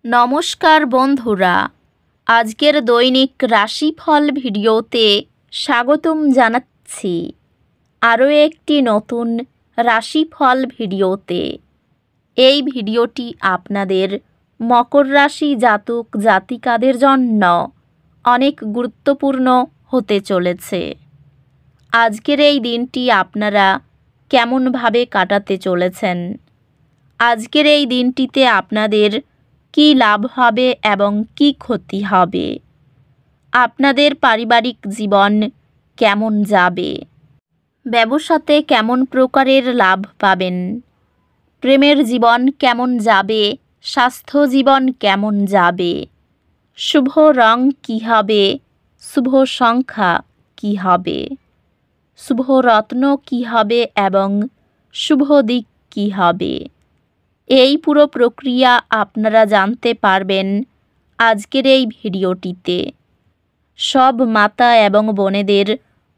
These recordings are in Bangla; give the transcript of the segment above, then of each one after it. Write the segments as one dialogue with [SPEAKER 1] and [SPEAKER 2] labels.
[SPEAKER 1] নমস্কার বন্ধুরা, আজকের দৈনিক রাশিফল ভিডিওতে স্বাগতম জানাচ্ছি আরও একটি নতুন রাশিফল ভিডিওতে। এই ভিডিওটি আপনাদের মকর রাশি জাতক জাতিকাদের জন্য অনেক গুরুত্বপূর্ণ হতে চলেছে। আজকের এই দিনটি আপনারা কেমনভাবে কাটাতে চলেছেন, আজকের এই দিনটিতে আপনাদের কি লাভ হবে এবং কি ক্ষতি হবে, আপনাদের পারিবারিক জীবন কেমন যাবে, ব্যবসাতে কেমন প্রকারের লাভ পাবেন, প্রেমের জীবন কেমন যাবে, স্বাস্থ্য জীবন কেমন যাবে, শুভ রং কী হবে, শুভ সংখ্যা কী হবে, শুভ রত্ন কী হবে এবং শুভ দিক কী হবে, এই পুরো প্রক্রিয়া আপনারা জানতে পারবেন আজকের এই ভিডিওটিতে। সব মাতা এবং বোনেদের,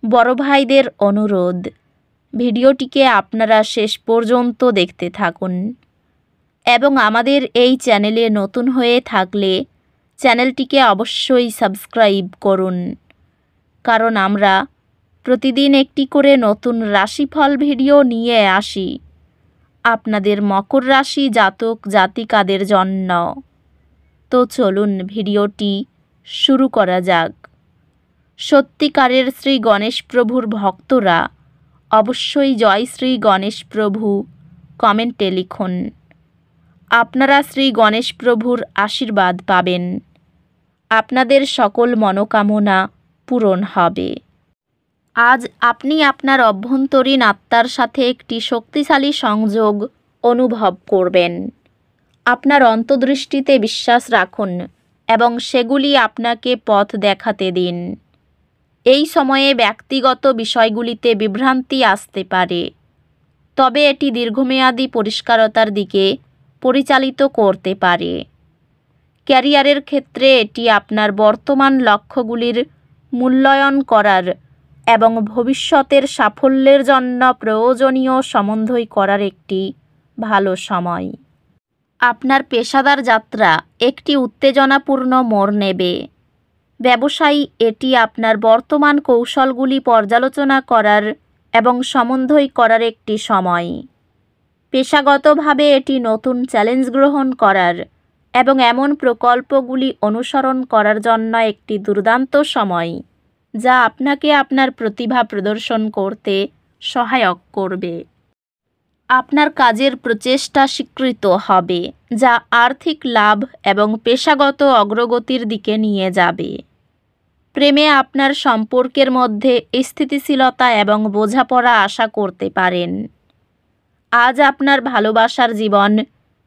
[SPEAKER 1] বড় ভাইদের অনুরোধ, ভিডিওটিকে আপনারা শেষ পর্যন্ত দেখতে থাকুন এবং আমাদের এই চ্যানেলে নতুন হয়ে থাকলে চ্যানেলটিকে অবশ্যই সাবস্ক্রাইব করুন, কারণ আমরা প্রতিদিন একটি করে নতুন রাশিফল ভিডিও নিয়ে আসি আপনাদের মকর রাশি জাতক জাতিকাদের জন্য। তো চলুন ভিডিওটি শুরু করা যাক। সত্যিকারের শ্রী গণেশ প্রভুর ভক্তরা অবশ্যই জয় শ্রী গণেশ প্রভু কমেন্টে লিখুন। আপনারা শ্রী গণেশ প্রভুর আশীর্বাদ পাবেন, আপনাদের সকল মনোকামনা পূরণ হবে। আজ আপনি আপনার অভ্যন্তরীণ আত্মার সাথে একটি শক্তিশালী সংযোগ অনুভব করবেন। আপনার অন্তর্দৃষ্টিতে বিশ্বাস রাখুন এবং সেগুলি আপনাকে পথ দেখাতে দিন। এই সময়ে ব্যক্তিগত বিষয়গুলিতে বিভ্রান্তি আসতে পারে, তবে এটি দীর্ঘমেয়াদী পরিষ্কারতার দিকে পরিচালিত করতে পারে। ক্যারিয়ারের ক্ষেত্রে এটি আপনার বর্তমান লক্ষ্যগুলির মূল্যায়ন করার এবং ভবিষ্যতের সাফল্যের জন্য প্রয়োজনীয় সমন্বয় করার একটি ভালো সময়। আপনার পেশাদার যাত্রা একটি উত্তেজনাপূর্ণ মোড় নেবে। ব্যবসায়ী এটি আপনার বর্তমান কৌশলগুলি পর্যালোচনা করার এবং সমন্বয় করার একটি সময়। পেশাগতভাবে এটি নতুন চ্যালেঞ্জ গ্রহণ করার এবং এমন প্রকল্পগুলি অনুসরণ করার জন্য একটি দুর্দান্ত সময়, যা আপনাকে আপনার প্রতিভা প্রদর্শন করতে সহায়ক করবে। আপনার কাজের প্রচেষ্টা স্বীকৃত হবে, যা আর্থিক লাভ এবং পেশাগত অগ্রগতির দিকে নিয়ে যাবে। প্রেমে আপনার সম্পর্কের মধ্যে স্থিতিশীলতা এবং বোঝাপড়া আশা করতে পারেন। আজ আপনার ভালোবাসার জীবন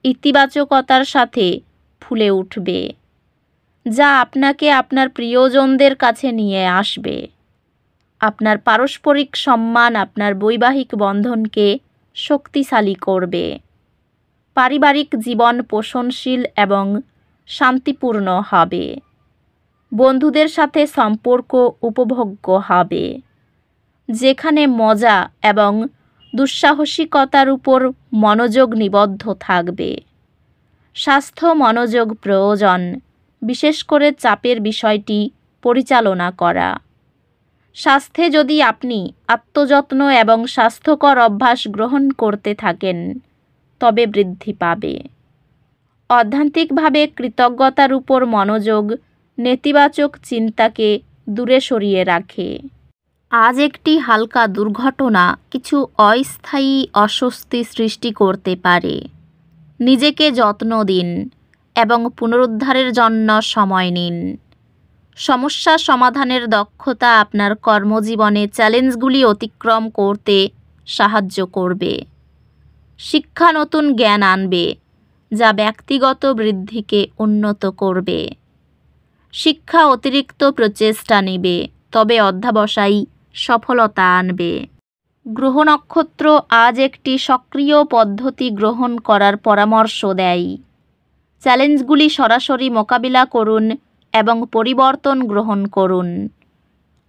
[SPEAKER 1] ইতিবাচকতার সাথে ফুলে উঠবে, যা আপনাকে আপনার প্রিয়জনদের কাছে নিয়ে আসবে। আপনার পারস্পরিক সম্মান আপনার বৈবাহিক বন্ধনকে শক্তিশালী করবে। পারিবারিক জীবন পোষণশীল এবং শান্তিপূর্ণ হবে। বন্ধুদের সাথে সম্পর্ক উপভোগ্য হবে, যেখানে মজা এবং দুঃসাহসিকতার উপর মনোযোগ নিবদ্ধ থাকবে। স্বাস্থ্য মনোযোগ প্রয়োজন, বিশেষ করে চাপের বিষয়টি পরিচালনা করা। স্বাস্থ্যে যদি আপনি আত্মযত্ন এবং স্বাস্থ্যকর অভ্যাস গ্রহণ করতে থাকেন, তবে বৃদ্ধি পাবে। অধ্যাত্মিকভাবে কৃতজ্ঞতার উপর মনোযোগ নেতিবাচক চিন্তাকে দূরে সরিয়ে রাখে। আজ একটি হালকা দুর্ঘটনা কিছু অস্থায়ী অস্বস্তি সৃষ্টি করতে পারে। নিজেকে যত্ন দিন এবং পুনরুদ্ধারের জন্য সময় নিন। সমস্যা সমাধানের দক্ষতা আপনার কর্মজীবনে চ্যালেঞ্জগুলি অতিক্রম করতে সাহায্য করবে। শিক্ষা নতুন জ্ঞান আনবে, যা ব্যক্তিগত বৃদ্ধিকে উন্নত করবে। শিক্ষা অতিরিক্ত প্রচেষ্টা নেবে, তবে অধ্যবসায় সফলতা আনবে। গ্রহ নক্ষত্র আজ একটি সক্রিয় পদ্ধতি গ্রহণ করার পরামর্শ দেয়। চ্যালেঞ্জগুলি সরাসরি মোকাবিলা করুন এবং পরিবর্তন গ্রহণ করুন।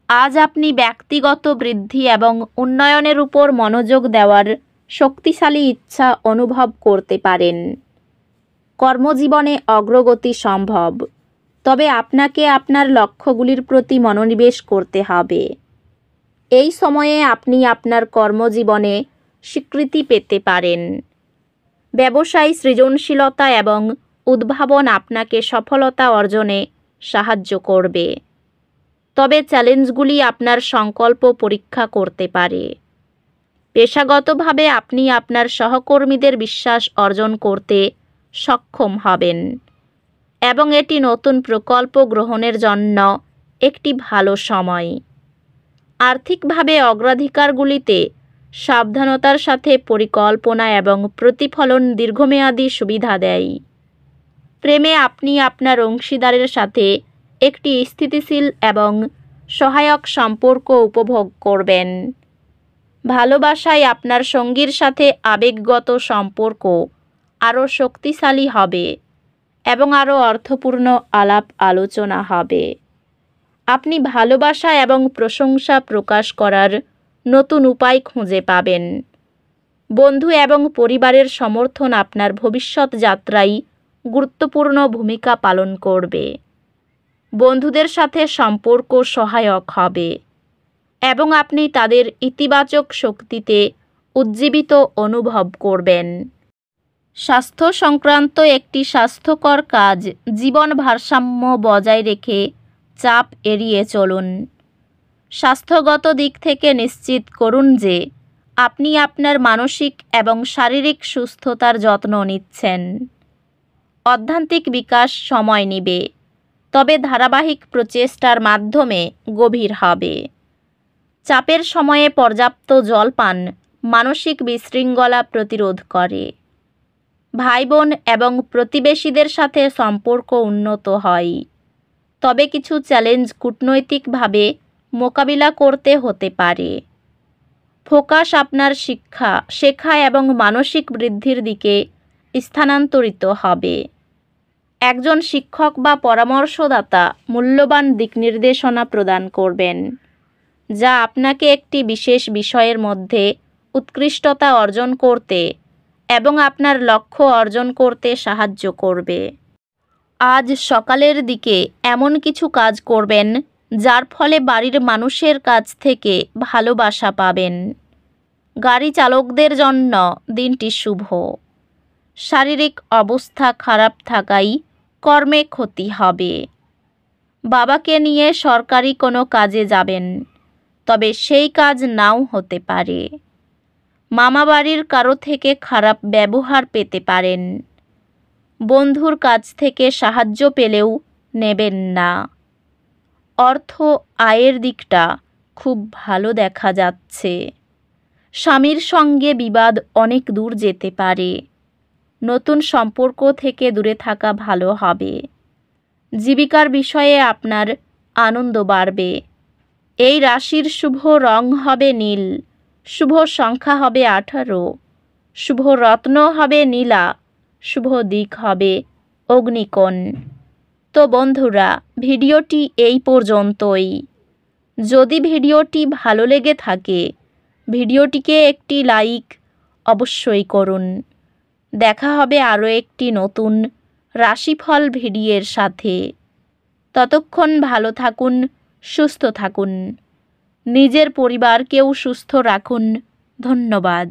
[SPEAKER 1] আজ আপনি ব্যক্তিগত বৃদ্ধি এবং উন্নয়নের উপর মনোযোগ দেওয়ার শক্তিশালী ইচ্ছা অনুভব করতে পারেন। কর্মজীবনে অগ্রগতি সম্ভব, তবে আপনাকে আপনার লক্ষ্যগুলির প্রতি মনোনিবেশ করতে হবে। এই সময়ে আপনি আপনার কর্মজীবনে স্বীকৃতি পেতে পারেন। ব্যবসায় সৃজনশীলতা এবং উদ্ভাবন আপনাকে সফলতা অর্জনে সাহায্য করবে, তবে চ্যালেঞ্জগুলি আপনার সংকল্প পরীক্ষা করতে পারে। পেশাগতভাবে আপনি আপনার সহকর্মীদের বিশ্বাস অর্জন করতে সক্ষম হবেন এবং এটি নতুন প্রকল্প গ্রহণের জন্য একটি ভালো সময়। আর্থিকভাবে অগ্রাধিকারগুলিতে সাবধানতার সাথে পরিকল্পনা এবং প্রতিফলন দীর্ঘমেয়াদী সুবিধা দেয়। প্রেমে আপনি আপনার অংশীদারের সাথে একটি স্থিতিশীল এবং সহায়ক সম্পর্ক উপভোগ করবেন। ভালোবাসায় আপনার সঙ্গীর সাথে আবেগগত সম্পর্ক আরও শক্তিশালী হবে এবং আরও অর্থপূর্ণ আলাপ আলোচনা হবে। আপনি ভালোবাসা এবং প্রশংসা প্রকাশ করার নতুন উপায় খুঁজে পাবেন। বন্ধু এবং পরিবারের সমর্থন আপনার ভবিষ্যৎ যাত্রায় গুরুত্বপূর্ণ ভূমিকা পালন করবে। বন্ধুদের সাথে সম্পর্ক সহায়ক হবে এবং আপনি তাদের ইতিবাচক শক্তিতে উজ্জীবিত অনুভব করবেন। স্বাস্থ্য সংক্রান্ত একটি স্বাস্থ্যকর কাজ জীবন ভারসাম্য বজায় রেখে চাপ এড়িয়ে চলুন। স্বাস্থ্যগত দিক থেকে নিশ্চিত করুন যে আপনি আপনার মানসিক এবং শারীরিক সুস্থতার যত্ন নিচ্ছেন। অধ্যাত্মিক বিকাশ সময় নেবে, তবে ধারাবাহিক প্রচেষ্টার মাধ্যমে গভীর হবে। চাপের সময়ে পর্যাপ্ত জল পান মানসিক বিশৃঙ্খলা প্রতিরোধ করে। ভাই বোন এবং প্রতিবেশীদের সাথে সম্পর্ক উন্নত হয়, তবে কিছু চ্যালেঞ্জ কূটনৈতিকভাবে মোকাবিলা করতে হতে পারে। ফোকাস আপনার শেখা এবং মানসিক বৃদ্ধির দিকে স্থানান্তরিত হবে। একজন শিক্ষক বা পরামর্শদাতা মূল্যবান দিকনির্দেশনা প্রদান করবেন, যা আপনাকে একটি বিশেষ বিষয়ের মধ্যে উৎকৃষ্টতা অর্জন করতে এবং আপনার লক্ষ্য অর্জন করতে সাহায্য করবে। আজ সকালের দিকে এমন কিছু কাজ করবেন যার ফলে বাড়ির মানুষের কাছ থেকে ভালোবাসা পাবেন। গাড়ি চালকদের জন্য দিনটি শুভ। শারীরিক অবস্থা খারাপ থাকায় কর্মে ক্ষতি হবে। বাবাকে নিয়ে সরকারি কোনো কাজে যাবেন, তবে সেই কাজ নাও হতে পারে। মামাবাড়ির কারো থেকে খারাপ ব্যবহার পেতে পারেন। বন্ধুর কাছ থেকে সাহায্য পেলেও নেবেন না। অর্থ আয়ের দিকটা খুব ভালো দেখা যাচ্ছে। স্বামীর সঙ্গে বিবাদ অনেক দূর যেতে পারে। নতুন সম্পর্ক থেকে দূরে থাকা ভালো হবে। জীবিকার বিষয়ে আপনার আনন্দ বাড়বে। এই রাশির শুভ রং হবে নীল, শুভ সংখ্যা হবে 18, শুভ রত্ন হবে নীলা, শুভ দিক হবে অগ্নিকোণ। তো বন্ধুরা, ভিডিওটি এই পর্যন্তই। যদি ভিডিওটি ভালো লেগে থাকে ভিডিওটিকে একটি লাইক অবশ্যই করুন। দেখা হবে আরও একটি নতুন রাশিফল ভিডিওর সাথে। ততক্ষণ ভালো থাকুন, সুস্থ থাকুন, নিজের পরিবারকেও সুস্থ রাখুন। ধন্যবাদ।